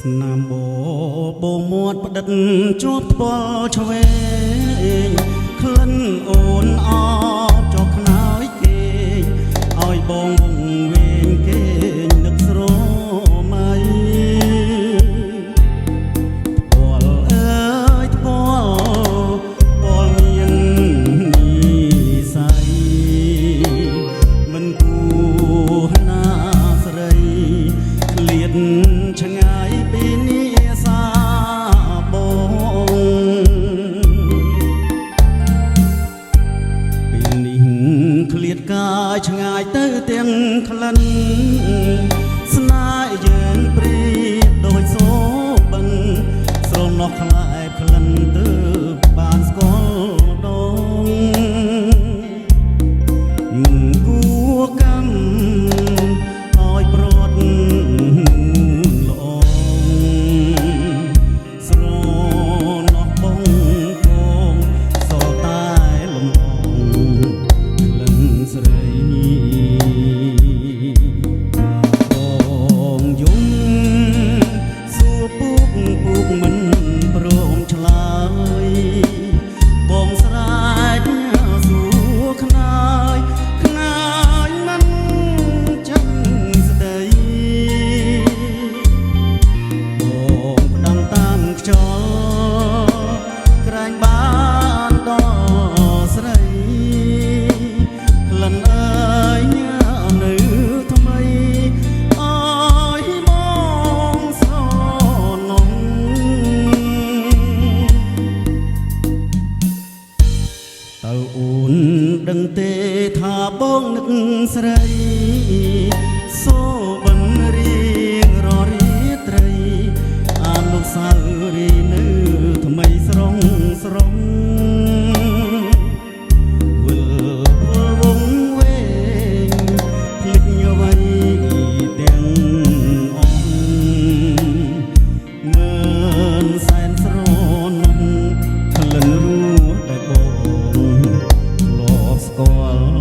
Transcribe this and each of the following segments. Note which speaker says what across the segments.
Speaker 1: ណាមបោមាត់ផ្ដិតជាប់ផ្ពាល់ឆ្វេងក្លិនអូនអបចុះខ្នើយគេឲ្យបងវងវែងគេនឹកស្រមៃផ្ពាល់អើយផ្ពាល់មាននិស័យមិនគួរណាស្រីក្លៀតឆ្ងាយពីនេះសាបងពីនេះឃ្លាតកាយឆ្ងាយទៅទាំងក្លិនស្នេហ៍យើងព្រៀបដូចសូបិនស្រណោះខ្លែក្លិនទៅបានស្គាល់ដងមិនគួរកម្មឲ្យប្រត់ដឹងទេថាបងនឹកស្រីសូបិនរៀងររីត្រីអនុស្សាវរីយ៍នៅថ្មីស្រងស្រងវិលវងវែងភ្លេចអ្វីទាំងអស់មិនសែនស្រណំក្លិនរសដែលបងស្គាល់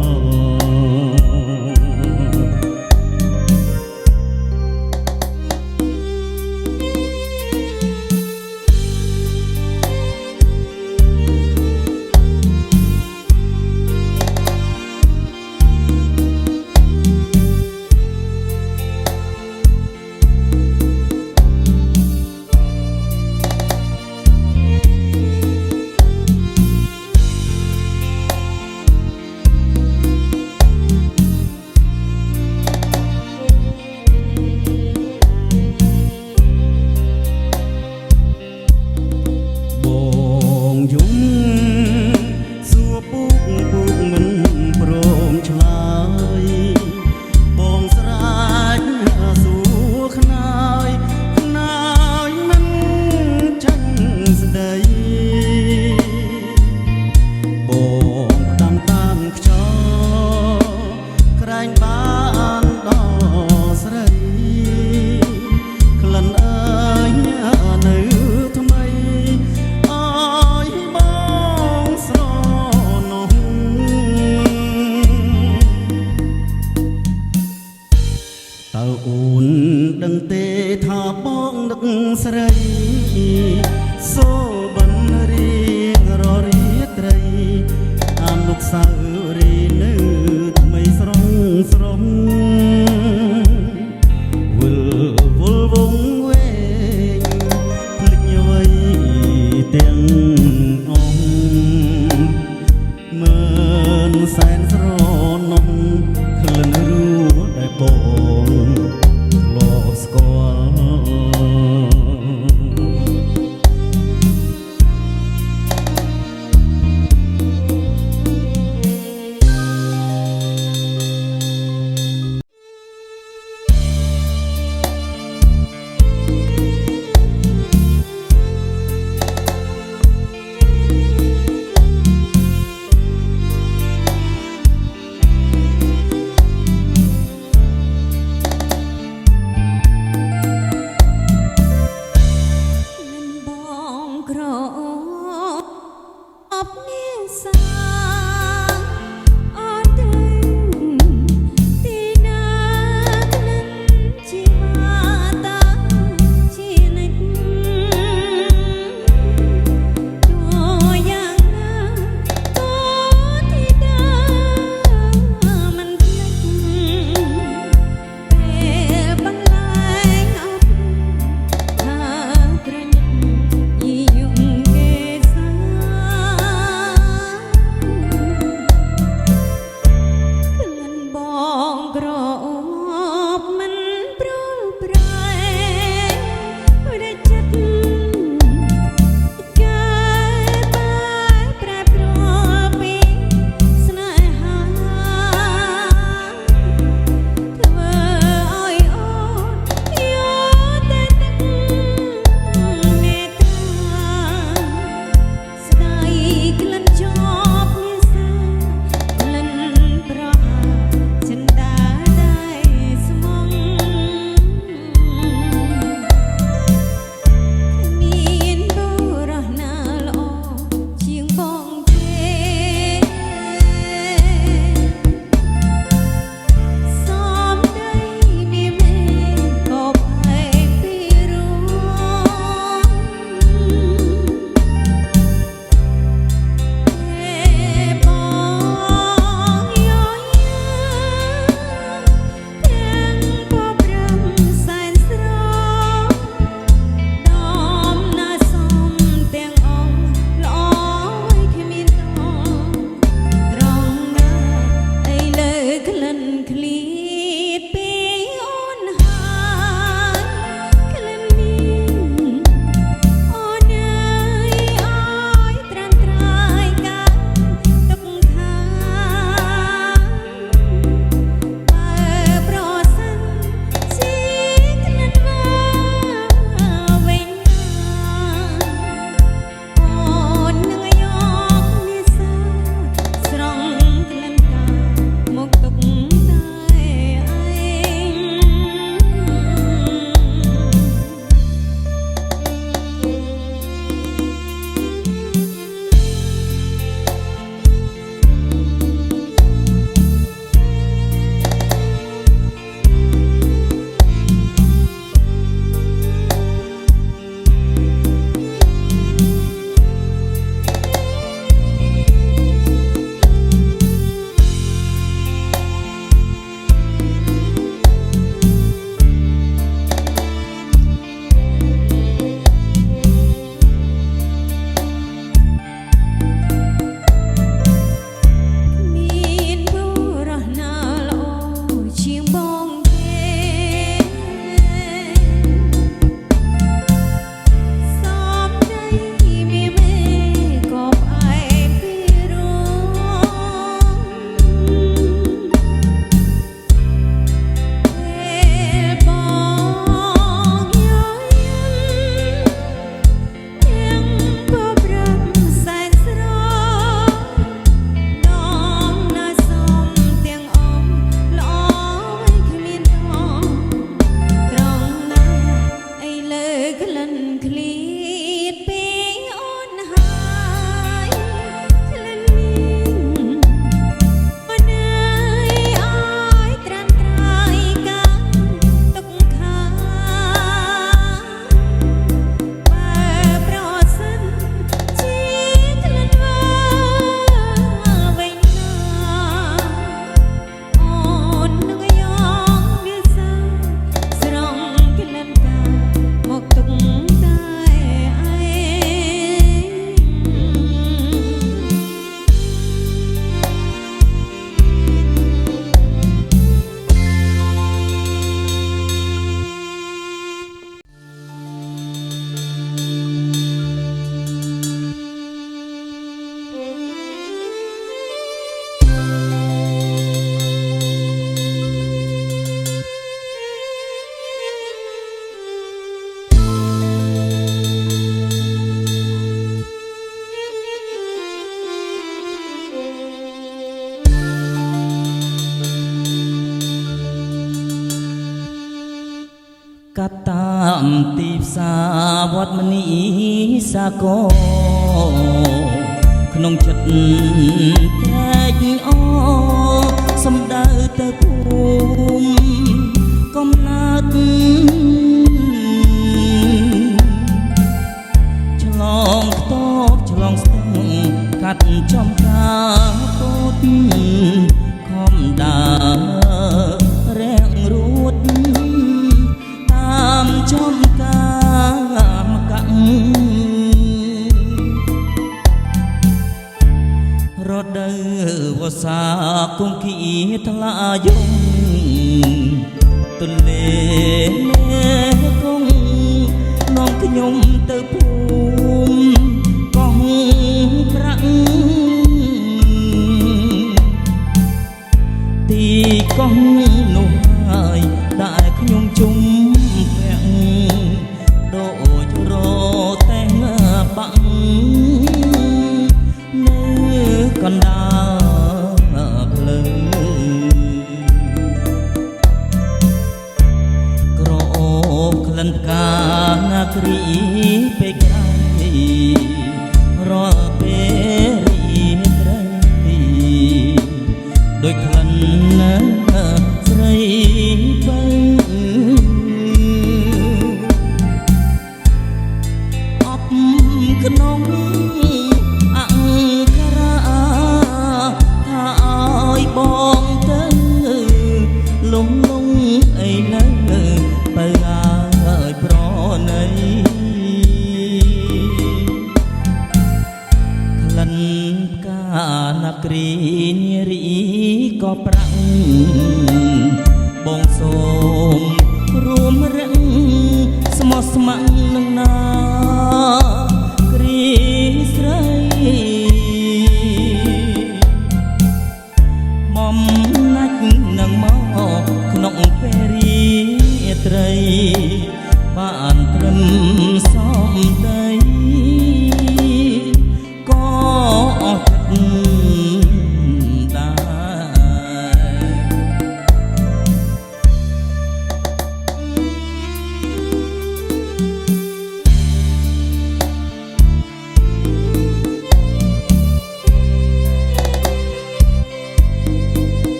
Speaker 1: អូនដឹងទេថាបងនឹកស្រីសូបិនរៀងររីត្រីអនុស្សាវរីយ៍នៅថ្មីស្រងស្រងវិលវងវែងភ្លេចអ្វីទាំងអស់មិនសែនស្រណំក្លិនរសដែលបងស្គាល់
Speaker 2: ក្លិនឃ្លៀតពេលអូនហើយក្លិនអូនអើយអើយត្រាំត្រៃកាន់ទុកខាបើប្រសិនជាក្លិនវិញណាអូននឹងយកវាសាស្រង់ក្លិនកាមកទុកតែឯង
Speaker 1: កាត់តាមទីផ្សារវត្តមនីសាគរក្នុងចិត្តត្រែកអសំដៅទៅភូមិកំណើតឆ្លងខ្ទប់ឆ្លងស្ទឹងកាត់ចំការពតខំដើររាំងរួតតាមចំការមករដូវវស្សាគង្គីថ្លាយំទន្លេមេគង្គនាំខ្ញុំទៅភូមិកោះប្រាក់ទីកោះនោះហើយដែលខ្ញុំជុំពាក់ដូចរតែងបាក់នៅកណ្ដាលភ្លើងក្រអូបក្លិនផ្កាណាគ្រីពេលក្រៃរាល់ពេលរីត្រីដូចក្លិនស្រីបើអបក្នុងអង្ការៈថាឲ្យបងទៅលំលងអីនៅបើឲ្យប្រណីក្លិនផ្កាណាគ្រីនារីក៏ប្រាក់បងសូមរួមរាំងស្មោះស្ម័គ្រនឹងណាគ្រីស្រីមុំណាច់នឹងមកក្នុងពេលរាត្រីបានត្រឹមសំដីក៏អស់ចិត្តដែរ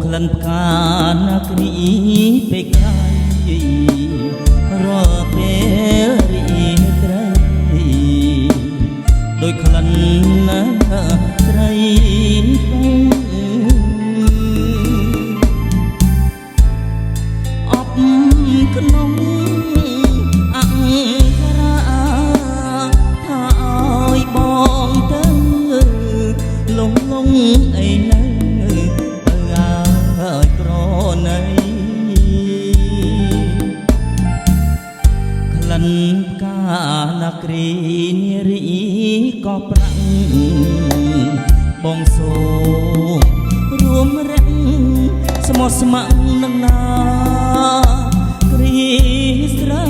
Speaker 1: ក្លិនផ្កាណាគ្រីពេលក្រៃរាល់ពេលរីត្រីដោយក្លិនណាស្រីអបក្នុងអង្ការៈថាឲ្យបងទៅលំលងអីនៅឲ្យប្រណីក្លិនផ្កាណាគ្រីនារីក៏ប្រាក់ បងសូមរួមរាំងស្មោះស្ម័គ្រនឹងណាគ្រីស្រី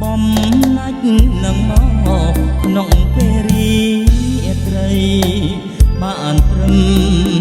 Speaker 1: បំណាច់នឹងមកក្នុងពេលរីត្រីបានត្រឹម